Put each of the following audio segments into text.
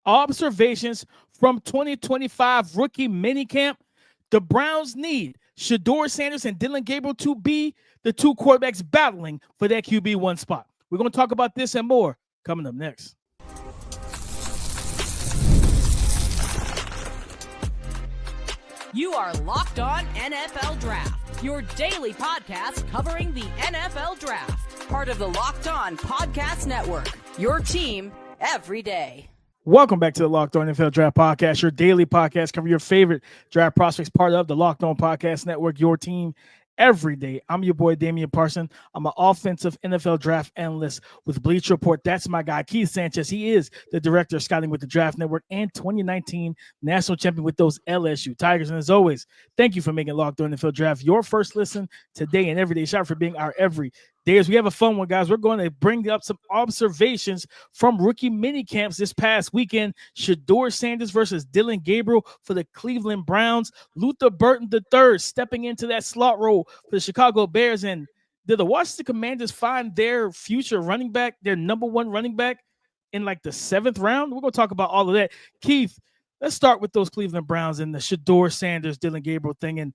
Observations from 2025 rookie minicamp. The Browns need Shedeur Sanders and Dillon Gabriel to be the two quarterbacks battling for that QB1 spot. We're going to talk about this and more coming up next. You are Locked On NFL Draft, your daily podcast covering the NFL Draft. Part of the Locked On Podcast Network, your team every day. Welcome back to the Locked On NFL Draft Podcast, your daily podcast covering your favorite draft prospects, part of the Locked On Podcast Network, your team every day. I'm your boy, Damian Parson. I'm an offensive NFL draft analyst with Bleacher Report. That's my guy, Keith Sanchez. He is the director of scouting with the Draft Network and 2019 national champion with those LSU Tigers. And as always, thank you for making Locked On NFL Draft your first listen today and every day. Shout out for being our every day. We have a fun one, guys. We're going to bring up some observations from rookie mini camps this past weekend. Shedeur Sanders versus Dillon Gabriel for the Cleveland Browns. Luther Burton III stepping into that slot role for the Chicago Bears. And did the Washington Commanders find their future running back, their number one running back, in like the 7th round? We're going to talk about all of that. Keith, let's start with those Cleveland Browns and the Shedeur Sanders, Dillon Gabriel thing. And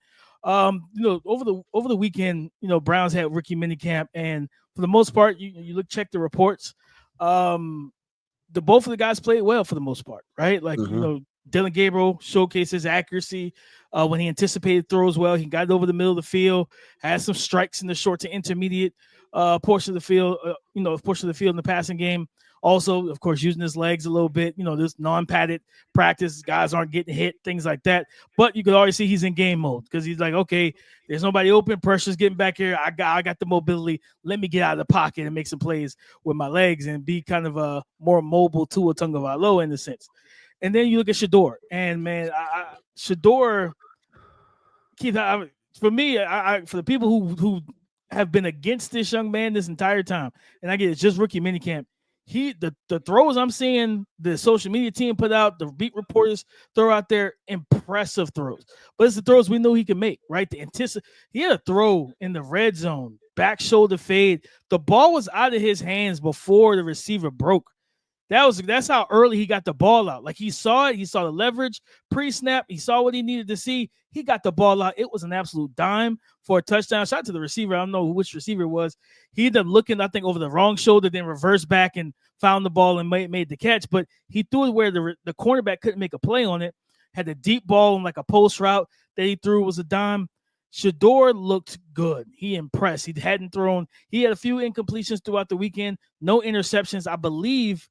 over the weekend, Browns had rookie minicamp, and for the most part, you check the reports. Both of the guys played well for the most part, right? Like Dillon Gabriel showcased his accuracy when he anticipated throws well. He got it over the middle of the field, had some strikes in the short to intermediate portion of the field, in the passing game. Also, of course, using his legs a little bit. This non-padded practice, guys aren't getting hit, things like that. But you could already see he's in game mode because he's like, okay, there's nobody open, pressure's getting back here. I got the mobility. Let me get out of the pocket and make some plays with my legs and be kind of a more mobile Tua Tagovailoa in a sense. And then you look at Shedeur, and man, Shedeur, Keith, for me, for the people who have been against this young man this entire time, and I get it's just rookie minicamp. The throws I'm seeing the social media team put out, the beat reporters throw out there, impressive throws. But it's the throws we know he can make, right? He had a throw in the red zone, back shoulder fade. The ball was out of his hands before the receiver broke. That's how early he got the ball out. Like he saw it, he saw the leverage pre-snap, he saw what he needed to see. He got the ball out. It was an absolute dime for a touchdown. Shout out to the receiver. I don't know which receiver it was. He ended up looking, I think, over the wrong shoulder, then reversed back and found the ball and made the catch. But he threw it where the cornerback couldn't make a play on it. Had a deep ball in like a post route that he threw was a dime. Shedeur looked good. He impressed. He had a few incompletions throughout the weekend. No interceptions. I believe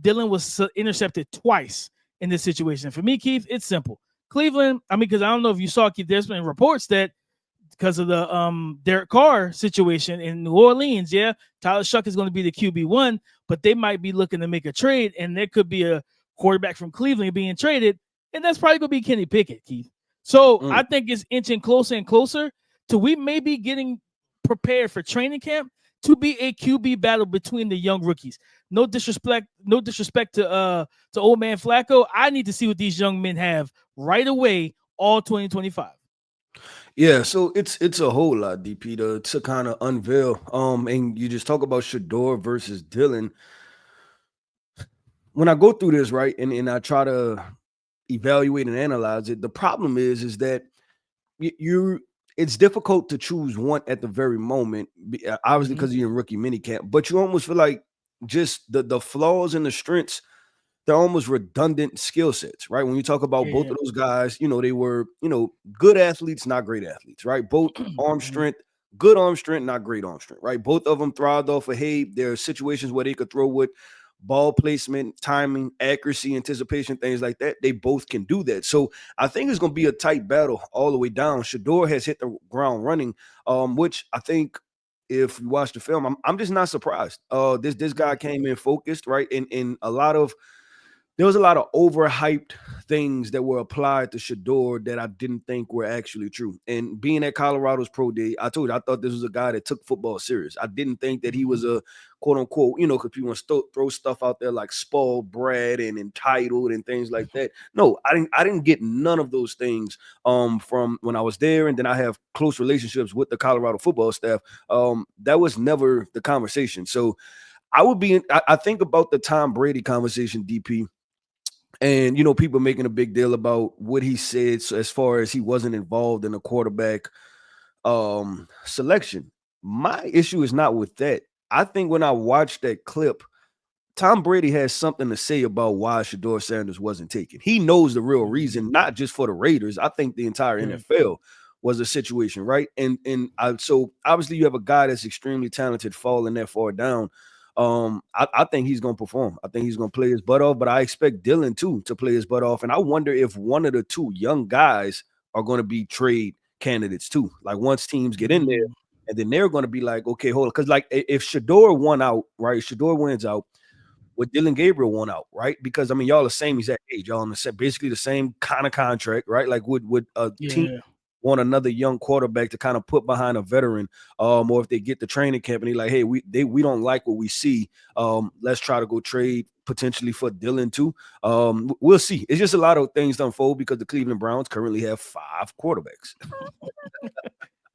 Dillon was intercepted twice in this situation. For me, Keith, it's simple. Cleveland, because I don't know if you saw, Keith, there's been reports that because of the Derek Carr situation in New Orleans, Tyler Shuck is going to be the QB1, but they might be looking to make a trade, and there could be a quarterback from Cleveland being traded, and that's probably going to be Kenny Pickett, Keith. So I think it's inching closer and closer to we may be getting prepared for training camp to be a QB battle between the young rookies. No disrespect to old man Flacco. I need to see what these young men have right away, all 2025. Yeah, so it's a whole lot, DP, to kind of unveil. And you just talk about Shedeur versus Dillon. When I go through this, right, and I try to evaluate and analyze it, the problem is that it's difficult to choose one at the very moment, obviously because you're in rookie minicamp, but you almost feel like just the flaws and the strengths, they're almost redundant skill sets, right? When you talk about both of those guys, they were, good athletes, not great athletes, right? Both arm strength, good arm strength, not great arm strength, right? Both of them thrived off of, hey, there are situations where they could throw with ball placement, timing, accuracy, anticipation, things like that. They both can do that. So I think it's going to be a tight battle all the way down. Shedeur has hit the ground running, which I think if you watch the film, I'm just not surprised. This guy came in focused, right? And there was a lot of overhyped things that were applied to Shedeur that I didn't think were actually true. And being at Colorado's pro day, I told you, I thought this was a guy that took football serious. I didn't think that he was a quote unquote, because people want to throw stuff out there like spoiled brat and entitled and things like that. No, I didn't get none of those things from when I was there. And then I have close relationships with the Colorado football staff. That was never the conversation. So I think about the Tom Brady conversation, DP, and people making a big deal about what he said as far as he wasn't involved in a quarterback selection. My issue is not with that. I think when I watched that clip, Tom Brady has something to say about why Shedeur Sanders wasn't taken. He knows the real reason, not just for the Raiders. I think the entire NFL was a situation, right? So obviously you have a guy that's extremely talented falling that far down. I think he's going to perform. I think he's going to play his butt off, but I expect Dillon too to play his butt off. And I wonder if one of the two young guys are going to be trade candidates too. Like once teams get in there, and then they're going to be like, okay, hold on. Because like if Shedeur won out, right? Shedeur wins out, with Dillon Gabriel won out, right? Because I mean, y'all the same exact age, y'all on basically the same kind of contract, right? Like would a team want another young quarterback to kind of put behind a veteran, or if they get the training camp and they like, hey, we don't like what we see, let's try to go trade potentially for Dillon too. We'll see. It's just a lot of things to unfold because the Cleveland Browns currently have 5 quarterbacks.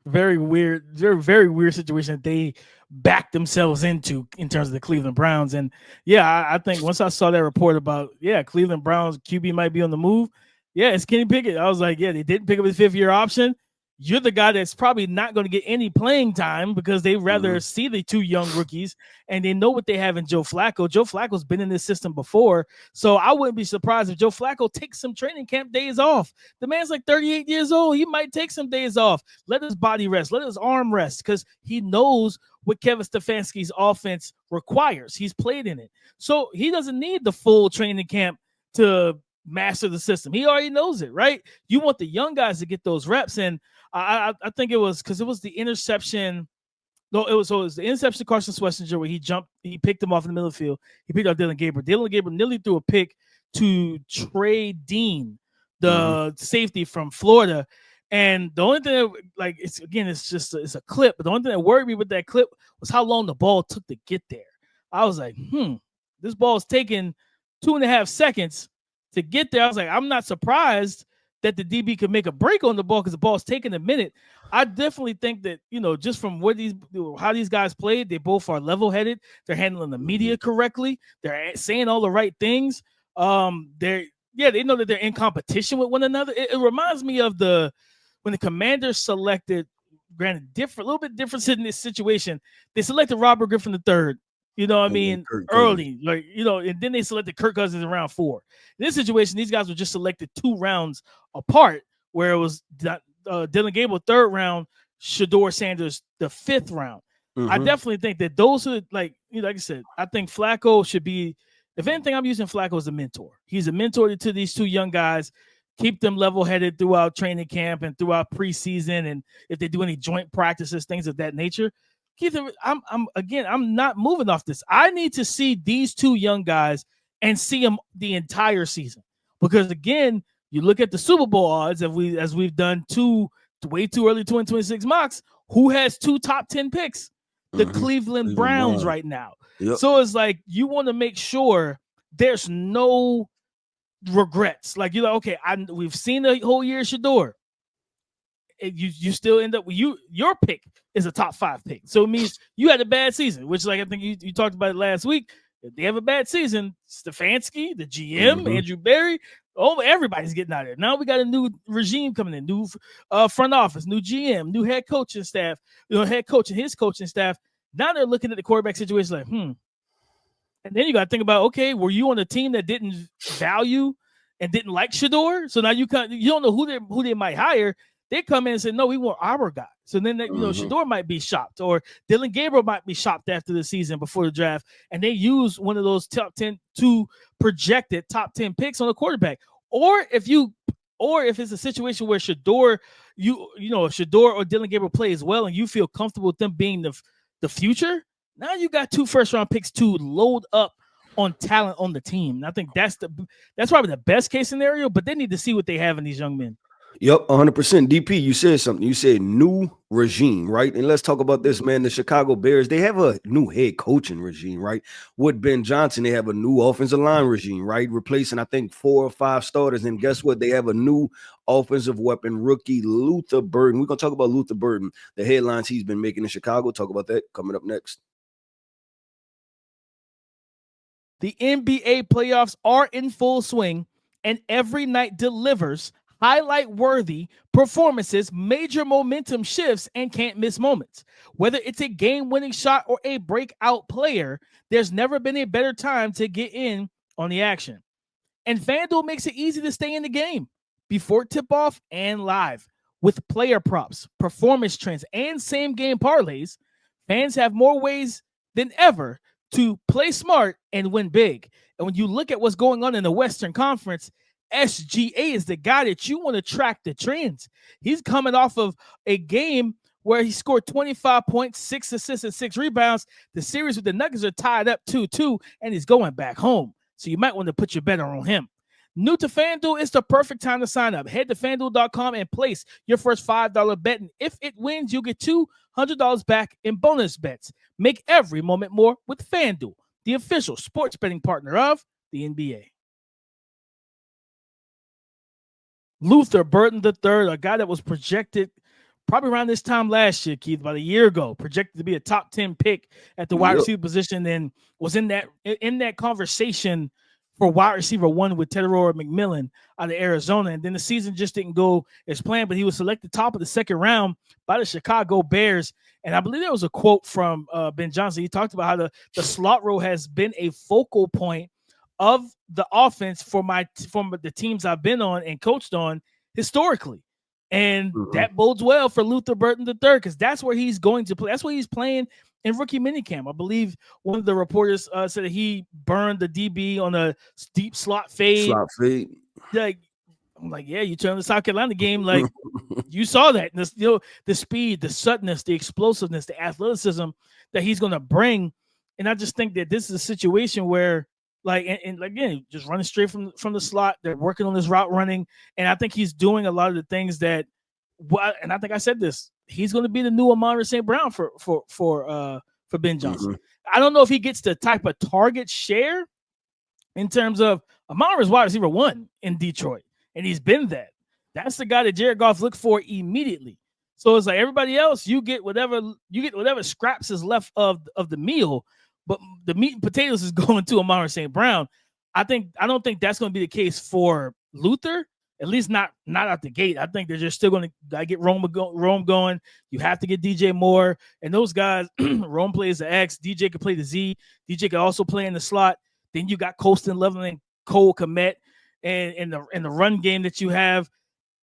Very weird, very weird situation that they backed themselves into in terms of the Cleveland Browns. And I think once I saw that report about Cleveland Browns QB might be on the move, it's Kenny Pickett. I was like, they didn't pick up his 5th-year option. You're the guy that's probably not going to get any playing time because they rather see the 2 young rookies, and they know what they have in Joe Flacco. Joe Flacco's been in this system before, so I wouldn't be surprised if Joe Flacco takes some training camp days off. The man's like 38 years old. He might take some days off. Let his body rest. Let his arm rest because he knows what Kevin Stefanski's offense requires. He's played in it. So he doesn't need the full training camp to master the system. He already knows it, right? You want the young guys to get those reps, and I think it was because it was the interception. No, it was the interception of Carson Swessinger where he picked him off in the middle of the field. He picked up Dillon Gabriel. Dillon Gabriel nearly threw a pick to Trey Dean, the safety from Florida. And the only thing that, it's a clip, but the only thing that worried me with that clip was how long the ball took to get there. I was like, this ball is taking 2.5 seconds to get there. I was like, I'm not surprised that the DB could make a break on the ball because the ball's taking a minute. I definitely think that, just from how these guys played, they both are level-headed. They're handling the media correctly. They're saying all the right things. They know that they're in competition with one another. It reminds me of when the Commanders selected, granted, a little bit different in this situation. They selected Robert Griffin III. Early, and then they selected Kirk Cousins in round 4. In this situation, these guys were just selected 2 rounds apart, where it was Dillon Gabriel 3rd round, Shedeur Sanders the 5th round. I definitely think that those are like I said, I think Flacco should be, if anything, I'm using Flacco as a mentor. He's a mentor to these 2 young guys, keep them level-headed throughout training camp and throughout preseason, and if they do any joint practices, things of that nature. Keith, I'm not moving off this. I need to see these 2 young guys and see them the entire season, because again, you look at the Super Bowl odds as we've done 2 way too early 2026 mocks. Who has 2 top 10 picks? The Cleveland Browns right now. Yep. So it's like you want to make sure there's no regrets. Like okay, we've seen the whole year Shedeur. You still end up with your pick is a top 5 pick. So it means you had a bad season, which I think you talked about it last week. If they have a bad season, Stefanski, the GM, Andrew Berry, everybody's getting out of there. Now we got a new regime coming in, new front office, new GM, new head coaching staff, head coach and his coaching staff. Now they're looking at the quarterback situation like, And then you got to think about, okay, were you on a team that didn't value and didn't like Shedeur? So now you don't know who they might hire. They come in and say, no, we want our guy. So then, Shedeur might be shopped, or Dillon Gabriel might be shopped after the season before the draft, and they use one of those top 10 to projected top 10 picks on a quarterback. Or if it's a situation where Shedeur, Shedeur or Dillon Gabriel plays well, and you feel comfortable with them being the future, now you got 2 first-round picks to load up on talent on the team. And I think that's probably the best case scenario, but they need to see what they have in these young men. Yep, 100%. DP, you said something. You said new regime, right? And let's talk about this, man. The Chicago Bears, they have a new head coaching regime, right? With Ben Johnson, they have a new offensive line regime, right? Replacing, I think, 4 or 5 starters. And guess what? They have a new offensive weapon rookie, Luther Burton. We're going to talk about Luther Burton, the headlines he's been making in Chicago. Talk about that coming up next. The NBA playoffs are in full swing, and every night delivers highlight-worthy performances, major momentum shifts, and can't-miss moments. Whether it's a game-winning shot or a breakout player, there's never been a better time to get in on the action. And FanDuel makes it easy to stay in the game before tip-off and live. With player props, performance trends, and same-game parlays, fans have more ways than ever to play smart and win big. And when you look at what's going on in the Western Conference, SGA is the guy that you want to track the trends. He's coming off of a game where he scored 25 points, 6 assists, and 6 rebounds. The series with the Nuggets are tied up 2-2, and he's going back home. So you might want to put your bet on him. New to FanDuel, it's the perfect time to sign up. Head to FanDuel.com and place your first $5 bet. And if it wins, you'll get $200 back in bonus bets. Make every moment more with FanDuel, the official sports betting partner of the NBA. Luther Burton III, a guy that was projected probably around this time last year, Keith, about a year ago, projected to be a top 10 pick at the wide receiver position, and was in that conversation for wide receiver 1 with Tedroy McMillan out of Arizona. And then the season just didn't go as planned, but he was selected top of the second round by the Chicago Bears. And I believe there was a quote from Ben Johnson. He talked about how the slot role has been a focal point of the offense for the teams I've been on and coached on historically. And that bodes well for Luther Burton III, because that's where he's going to play. That's where he's playing in rookie minicamp. I believe one of the reporters said that he burned the DB on a deep slot fade. Like, I'm like, yeah, you turn the South Carolina game, like you saw that. The speed, the suddenness, the explosiveness, the athleticism that he's going to bring. And I just think that this is a situation where, like, and again, just running straight from the slot. They're working on his route running, and I think he's doing a lot of the things that. And I think I said this. He's going to be the new Amon St. Brown for Ben Johnson. I don't know if he gets the type of target share in terms of Amon is wide receiver 1 in Detroit, and he's been that. That's the guy that Jared Goff looked for immediately. So it's like everybody else, you get whatever scraps is left of the meal. But the meat and potatoes is going to Amon St. Brown. I don't think that's going to be the case for Luther, at least not out the gate. I think they're just still going to get Rome going. You have to get DJ Moore. And those guys, Rome plays the X. DJ can play the Z. DJ can also play in the slot. Then you got Colston, Loveland, and Cole Kmet. And in the run game that you have,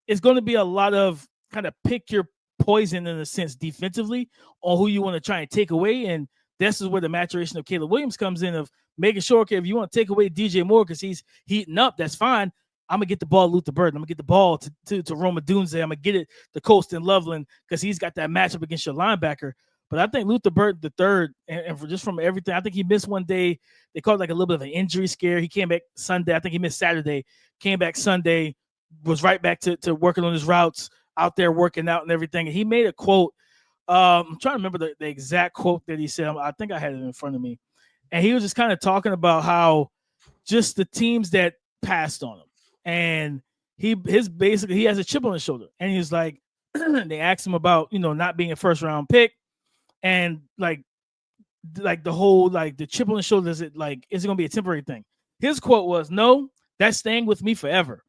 it's going to be a lot of kind of pick your poison in a sense defensively on who you want to try and take away. And this is where the maturation of Caleb Williams comes in, of making sure, okay, if you want to take away DJ Moore because he's heating up, that's fine. I'm going to get the ball to Luther Burton. I'm going to get the ball to Roma Dunze. I'm going to get it to Colston Loveland because he's got that matchup against your linebacker. But I think Luther Burton III, and just from everything, I think he missed one day. They called it like a little bit of an injury scare. He came back Sunday. I think he missed Saturday. Came back Sunday, was right back to working on his routes, out there working out and everything. And he made a quote. I'm trying to remember the exact quote that he said. I think I had it in front of me. And he was just kind of talking about how just the teams that passed on him. And he has a chip on his shoulder. And he's like, they asked him about, not being a first round pick. And like the whole, like the chip on his shoulder, is it going to be a temporary thing? His quote was, no, that's staying with me forever.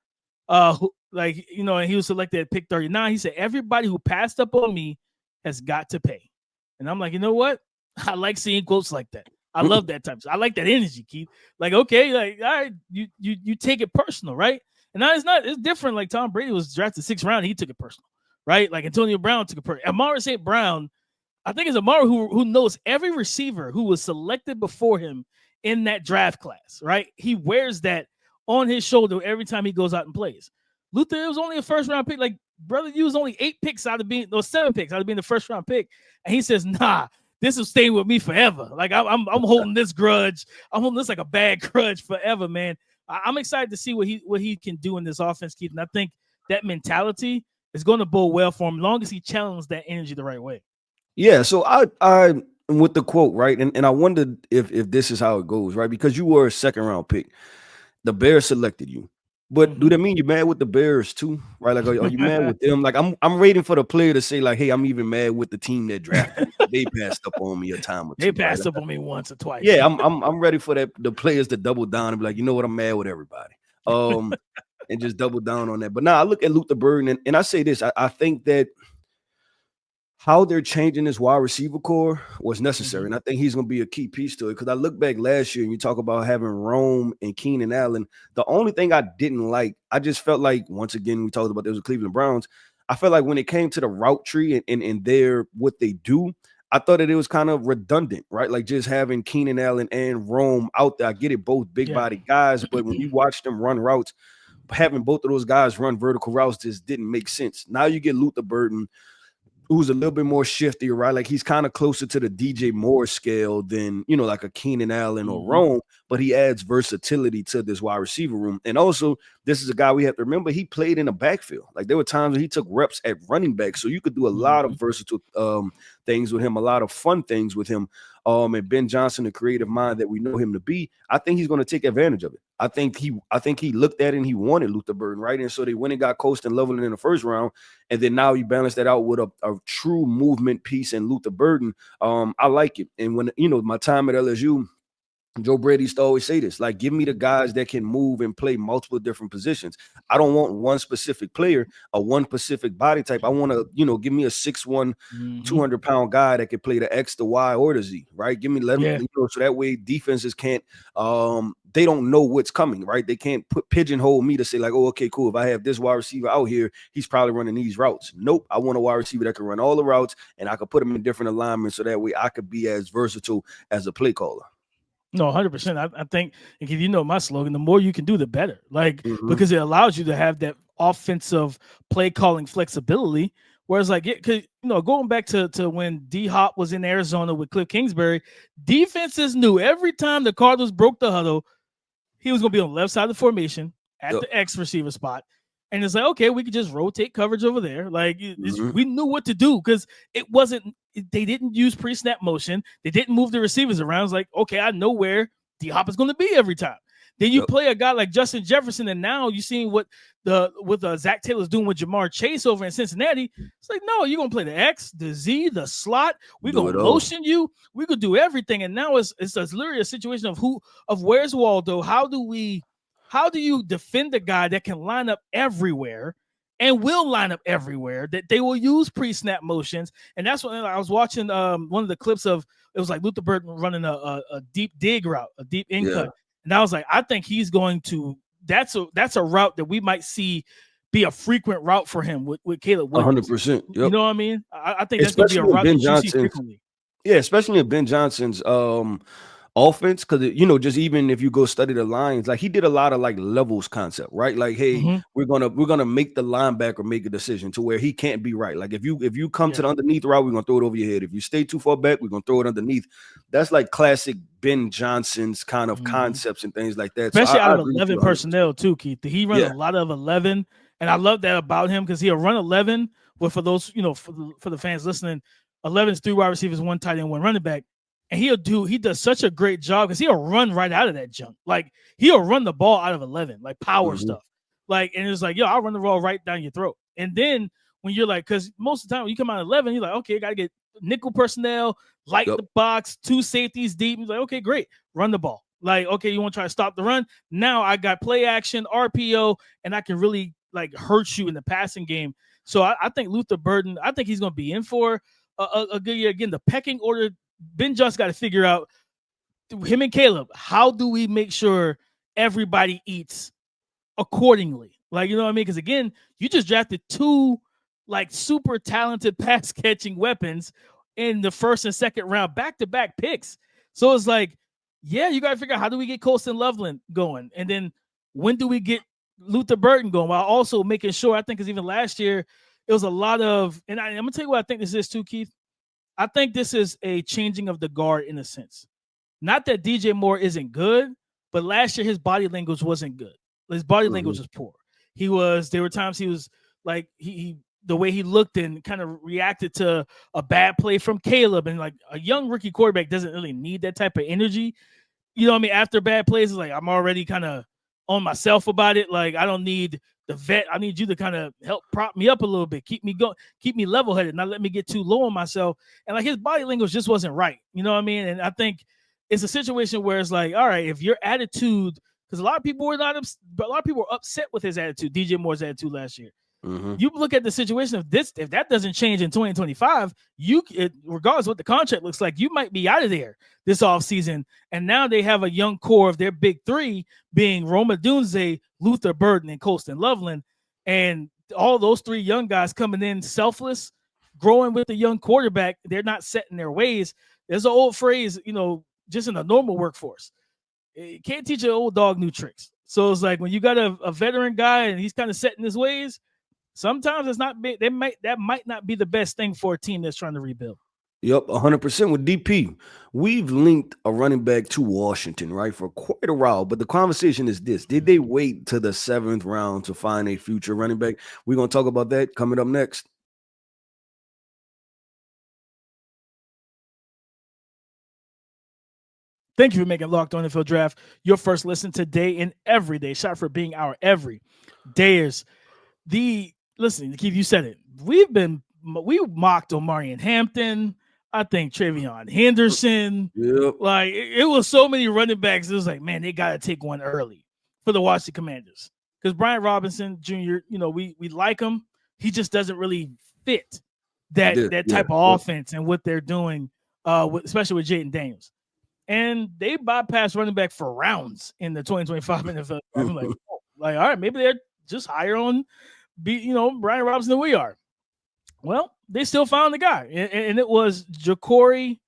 And he was selected at pick 39. He said, everybody who passed up on me has got to pay. And I'm like, you know what? I like seeing quotes like that. I love that type. I like that energy, Keith. Like, okay, like, all right, you take it personal, right? And now it's different. Like Tom Brady was drafted 6th round, he took it personal, right? Like Antonio Brown took it personal. Amon St. Brown, I think it's Amari who knows every receiver who was selected before him in that draft class, right? He wears that on his shoulder every time he goes out and plays. Luther, it was only a first round pick. Like, brother, you was only 7 picks out of being the first round pick. And he says, nah, this will stay with me forever. Like, I'm holding this grudge. I'm holding this like a bad grudge forever, man. I'm excited to see what he can do in this offense, Keith. And I think that mentality is going to bode well for him, as long as he challenges that energy the right way. Yeah. So I with the quote, right? And I wondered if this is how it goes, right? Because you were a 2nd round pick. The Bears selected you. But do that mean you're mad with the Bears too? Right? Like, are you mad with them? Like, I'm waiting for the player to say, like, hey, I'm even mad with the team that drafted me. They passed up on me a time or two. They passed up on me once or twice. Yeah, I'm ready for the players to double down and be like, you know what, I'm mad with everybody. And just double down on that. But now I look at Luther Burton and I say this, I think that how they're changing this wide receiver core was necessary. And I think he's going to be a key piece to it. Because I look back last year and you talk about having Rome and Keenan Allen. The only thing I didn't like, I just felt like, once again, we talked about this with Cleveland Browns. I felt like when it came to the route tree and their what they do, I thought that it was kind of redundant, right? Like just having Keenan Allen and Rome out there. I get it, both big body guys. But when you watch them run routes, having both of those guys run vertical routes just didn't make sense. Now you get Luther Burton, who's a little bit more shifty, right? Like he's kind of closer to the DJ Moore scale than, you know, like a Keenan Allen or Rome, but he adds versatility to this wide receiver room. And also, this is a guy we have to remember, he played in a backfield. Like there were times when he took reps at running back. So you could do a lot of versatile things with him, a lot of fun things with him. And Ben Johnson, the creative mind that we know him to be, I think he's going to take advantage of it. I think he looked at it and he wanted Luther Burton, right? And so they went and got Coast and Loveland in the first round. And then now you balance that out with a true movement piece in Luther Burton. I like it. And when, you know, my time at LSU, Joe Brady used to always say this, like, give me the guys that can move and play multiple different positions. I don't want one specific player or one specific body type. I want to, you know, give me a 6'1", 200-pound guy that can play the X, the Y, or the Z, right? Let them, you know, so that way defenses can't, they don't know what's coming, right? They can't pigeonhole me to say like, oh, okay, cool. If I have this wide receiver out here, he's probably running these routes. Nope. I want a wide receiver that can run all the routes and I could put him in different alignments so that way I could be as versatile as a play caller. No, 100%. I think, if you know my slogan, the more you can do, the better. Like, because it allows you to have that offensive play calling flexibility. Whereas, like, because, you know, going back to when D-Hop was in Arizona with Cliff Kingsbury, defenses knew every time the Cardinals broke the huddle, he was going to be on the left side of the formation at the X receiver spot. And it's like, okay, we could just rotate coverage over there. Like, we knew what to do because they didn't use pre-snap motion. They didn't move the receivers around. It's like, okay, I know where D-Hop is going to be every time. Then you play a guy like Justin Jefferson, and now you're seeing what Zach Taylor's doing with Jamar Chase over in Cincinnati. It's like, no, you're going to play the X, the Z, the slot. We're going to motion you. We could do everything. And now it's literally a situation of where's Waldo? How do you defend a guy that can line up everywhere and will line up everywhere, that they will use pre-snap motions? And that's when I was watching one of the clips of, it was like Luther Burton running a deep dig route, a deep in cut. And I was like, I think he's going to, that's a route that we might see be a frequent route for him with Caleb Williams. 100%. Yep. You know what I mean? I think that's going to be a route that you see frequently. Yeah, especially in Ben Johnson's offense, because, you know, just even if you go study the lines, like he did a lot of like levels concept, right? Like, hey, we're gonna make the linebacker make a decision to where he can't be right. Like if you come to the underneath route, we're gonna throw it over your head. If you stay too far back, we're gonna throw it underneath. That's like classic Ben Johnson's kind of concepts and things like that. Especially out of 11 personnel too, Keith. He run a lot of 11, and I love that about him because he'll run 11. But for those, you know, for the fans listening, 11 is 3 wide receivers, 1 tight end, 1 running back. And he does such a great job because he'll run right out of that junk. Like he'll run the ball out of 11, like power stuff. Like, and it's like, yo, I'll run the ball right down your throat. And then when you're like, because most of the time when you come out of 11, you're like, okay, got to get nickel personnel, light the box, 2 safeties deep. He's like, okay, great, run the ball. Like, okay, you want to try to stop the run? Now I got play action, RPO, and I can really like hurt you in the passing game. So I think Luther Burton, I think he's going to be in for a good year. Again, the pecking order, Ben Johnson got to figure out, him and Caleb, how do we make sure everybody eats accordingly? Like, you know what I mean? Because again, you just drafted 2 like super talented pass catching weapons in the first and second round, back-to-back picks. So it's like, yeah, you got to figure out, how do we get Colston Loveland going? And then when do we get Luther Burton going? While also making sure, I think, because even last year, it was a lot of, and I'm going to tell you what I think this is too, Keith. I think this is a changing of the guard in a sense. Not that DJ Moore isn't good, but last year his body language wasn't good. His body language was poor. There were times he was like, the way he looked and kind of reacted to a bad play from Caleb, and like a young rookie quarterback doesn't really need that type of energy. You know what I mean? After bad plays, it's like, I'm already kind of on myself about it. Like, I don't need the vet. I need you to kind of help prop me up a little bit, keep me going, keep me level headed, not let me get too low on myself. And like his body language just wasn't right. You know what I mean? And I think it's a situation where it's like, all right, if your attitude, because a lot of people were but a lot of people were upset with his attitude, DJ Moore's attitude last year. You look at the situation of this, if that doesn't change in 2025, regardless of what the contract looks like, you might be out of there this offseason. And now they have a young core of their big three being Roma Dunze, Luther Burton, and Colston Loveland. And all those three young guys coming in selfless, growing with the young quarterback. They're not set in their ways. There's an old phrase, just in a normal workforce. You can't teach an old dog new tricks. So it's like when you got a veteran guy and he's kind of set in his ways, sometimes it's not big. That might not be the best thing for a team that's trying to rebuild. Yep, 100% with DP. We've linked a running back to Washington, right, for quite a while. But the conversation is this: did they wait to the 7th round to find a future running back? We're gonna talk about that coming up next. Thank you for making Locked On NFL Draft your first listen today and every day. Shout for being our every dayers. Listen, Keith, you said it. We mocked Omarion Hampton. I think Travion Henderson. Yep. Like it was so many running backs. It was like, man, they got to take one early for the Washington Commanders because Brian Robinson Jr. We like him. He just doesn't really fit that type of offense and what they're doing, especially with Jaden Daniels. And they bypassed running back for rounds in the 2025 NFL. I'm like, all right, maybe they're just higher on, Brian Robinson than we are. Well, they still found the guy, and it was Jacory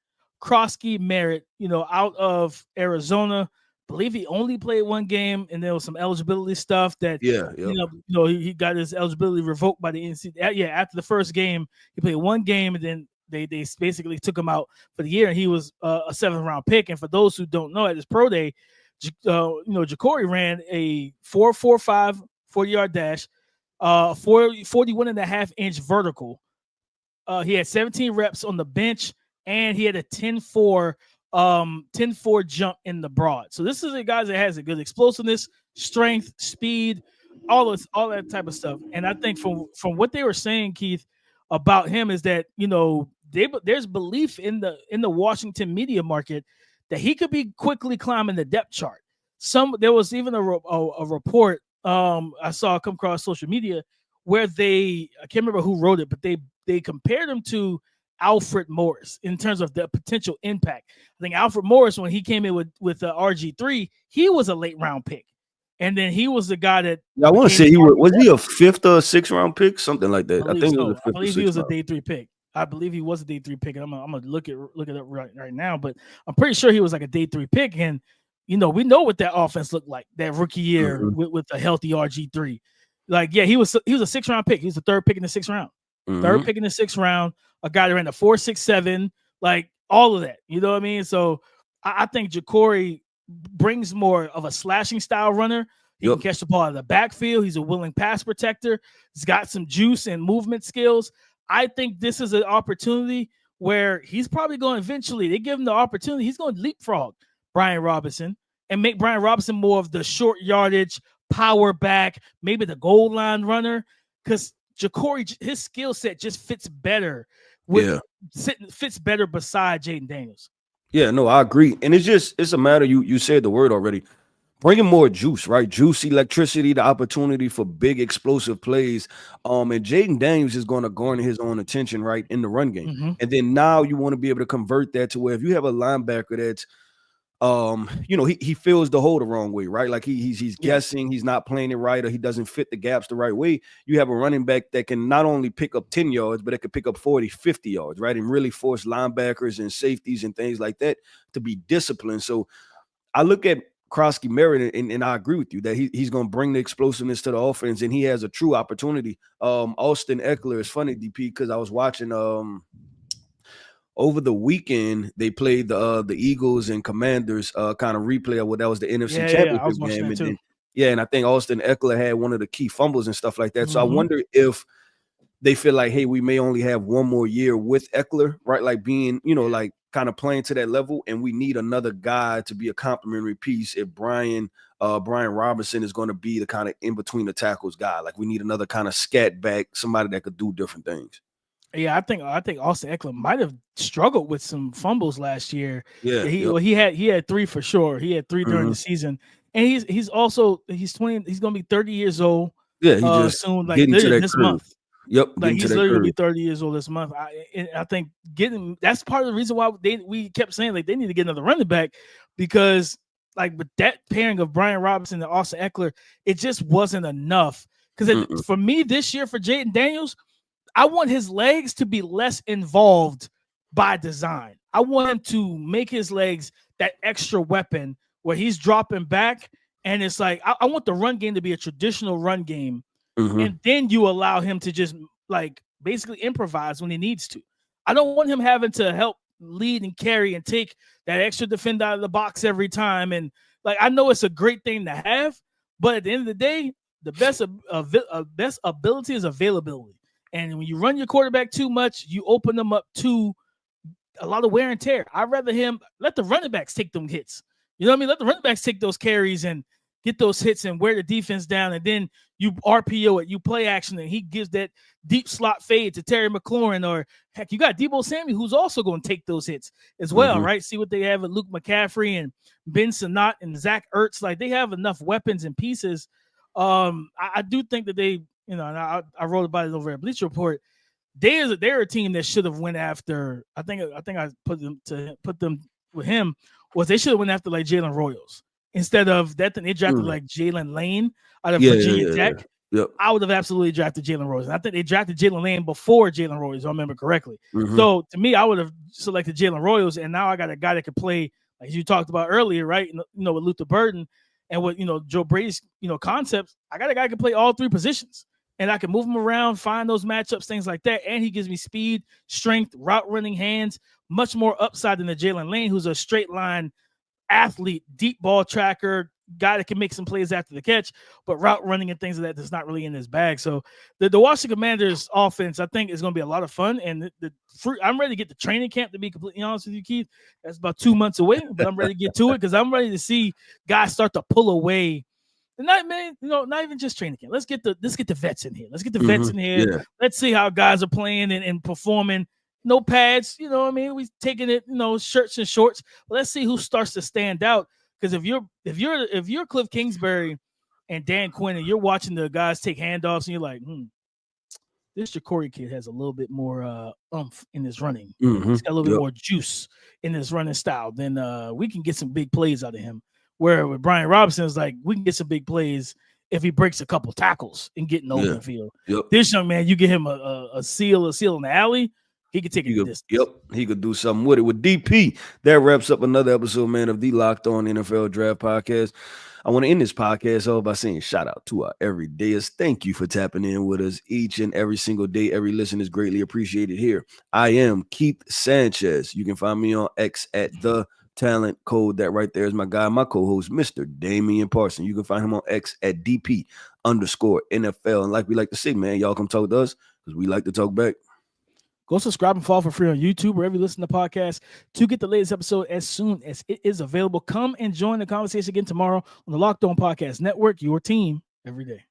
Croskey-Merritt, out of Arizona. I believe he only played one game, and there was some eligibility stuff that, he got his eligibility revoked by the NCAA. Yeah, after the first game, he played one game, and then they basically took him out for the year, and he was a 7th round pick. And for those who don't know, at his pro day, Jacory ran a 4.45 40-yard dash, 41.5-inch vertical. He had 17 reps on the bench, and he had a 10.4 jump in the broad. So this is a guy that has a good explosiveness, strength, speed, all that type of stuff. And I think from what they were saying, Keith, about him is that there's belief in the Washington media market that he could be quickly climbing the depth chart. There was even a report I saw come across social media where I can't remember who wrote it, but they compared him to Alfred Morris in terms of the potential impact. I think Alfred Morris, when he came in with RG3, he was a late round pick. And then he was the guy that I want to say he was he a 5th or 6th round pick, something like that. I think I believe he was a day 3 pick. I believe he was a day 3 pick. And I'm gonna look it up right now, but I'm pretty sure he was like a day 3 pick. And we know what that offense looked like that rookie year with a healthy RG3. Like, yeah, he was a 6th round pick. He was the 3rd pick in the 6th round. 3rd pick in the 6th round. A guy that ran a 4.67, like all of that. You know what I mean? So I think Jacory brings more of a slashing style runner. He can catch the ball out of the backfield. He's a willing pass protector. He's got some juice and movement skills. I think this is an opportunity where he's probably going eventually. They give him the opportunity. He's going to leapfrog Brian Robinson and make Brian Robinson more of the short yardage, power back, maybe the goal line runner. Because Jacory, his skill set just fits better fits better beside Jaden Daniels. Yeah, no, I agree. And it's a matter, you said the word already. Bringing more juice, right? Juice, electricity, the opportunity for big explosive plays. And Jaden Daniels is going to garner his own attention, right, in the run game. And then now you want to be able to convert that to where if you have a linebacker that's he feels the hole the wrong way, right? Like he's guessing, he's not playing it right, or he doesn't fit the gaps the right way. You have a running back that can not only pick up 10 yards, but it can pick up 40, 50 yards, right? And really force linebackers and safeties and things like that to be disciplined. So I look at Croskey-Merritt, and I agree with you that he's going to bring the explosiveness to the offense, and he has a true opportunity. Austin Eckler is funny, DP, because I was watching over the weekend, they played the Eagles and Commanders kind of replay of what that was the NFC Championship game. And I think Austin Eckler had one of the key fumbles and stuff like that. So I wonder if they feel like, hey, we may only have one more year with Eckler, right? Like being, like kind of playing to that level, and we need another guy to be a complementary piece. If Brian Robinson is going to be the kind of in between the tackles guy, like we need another kind of scat back, somebody that could do different things. Yeah, I think Austin Eckler might have struggled with some fumbles last year. Yeah, he had 3 for sure. He had 3 during the season, and he's 20. He's going to be 30 years old. Yeah, he just soon, like getting to that this curve. month. Yep, like he's literally gonna be 30 years old this month. I think that's part of the reason why we kept saying like they need to get another running back, because like with that pairing of Brian Robinson and Austin Eckler, it just wasn't enough. Because for me this year for Jaden Daniels, I want his legs to be less involved by design. I want him to make his legs that extra weapon where he's dropping back, and it's like I want the run game to be a traditional run game. And then you allow him to just like basically improvise when he needs to. I don't want him having to help lead and carry and take that extra defend out of the box every time. And like, I know it's a great thing to have, but at the end of the day, the best ability is availability. And when you run your quarterback too much, you open them up to a lot of wear and tear. I'd rather him let the running backs take them hits. You know what I mean? Let the running backs take those carries and get those hits and wear the defense down, and then you RPO it, you play action, and he gives that deep slot fade to Terry McLaurin, or heck, you got Deebo Samuel, who's also going to take those hits as well, right? See what they have with Luke McCaffrey and Ben Sinnott and Zach Ertz. Like, they have enough weapons and pieces. I do think that they, and I wrote about it over at Bleacher Report. They're a team that should have went after. I think I put them with him was they should have went after like Jalen Royals. Instead of that, then they drafted like Jalen Lane out of Virginia Tech. Yep. I would have absolutely drafted Jalen Royals. And I think they drafted Jalen Lane before Jalen Royals, if I remember correctly. So to me, I would have selected Jalen Royals, and now I got a guy that could play, like you talked about earlier, right? With Luther Burton and with Joe Brady's concepts. I got a guy that can play all 3 positions, and I can move him around, find those matchups, things like that. And he gives me speed, strength, route running hands, much more upside than the Jalen Lane, who's a straight line athlete, deep ball tracker, guy that can make some plays after the catch, but route running and things like that's not really in his bag. So the Washington Commanders offense, I think, is going to be a lot of fun. And I'm ready to get the training camp, to be completely honest with you, Keith. That's about 2 months away, but I'm ready to get to it because I'm ready to see guys start to pull away. And not even just training camp. Let's get the vets in here. Let's get the vets in here. Yeah. Let's see how guys are playing and performing. No pads, you know what I mean? We taking it, shirts and shorts. But let's see who starts to stand out. Because if you're Cliff Kingsbury and Dan Quinn and you're watching the guys take handoffs and you're like, this Jacory kid has a little bit more oomph in his running. He's got a little bit more juice in his running style. Then we can get some big plays out of him. Where with Brian Robinson, is like we can get some big plays if he breaks a couple tackles and get in the open field. This young man, you get him a seal in the alley. He could take it distance. Yep, he could do something with it. With DP, that wraps up another episode, man, of the Locked On NFL Draft Podcast. I want to end this podcast off by saying shout out to our everydayers. Thank you for tapping in with us each and every single day. Every listen is greatly appreciated here. I am Keith Sanchez. You can find me on X at The Talent Code. That right there is my guy, my co-host, Mr. Damian Parson. You can find him on X at DP_NFL. And like we like to say, man, y'all come talk to us because we like to talk back. Go subscribe and follow for free on YouTube, wherever you listen to podcasts, to get the latest episode as soon as it is available. Come and join the conversation again tomorrow on the Locked On Podcast Network, your team every day.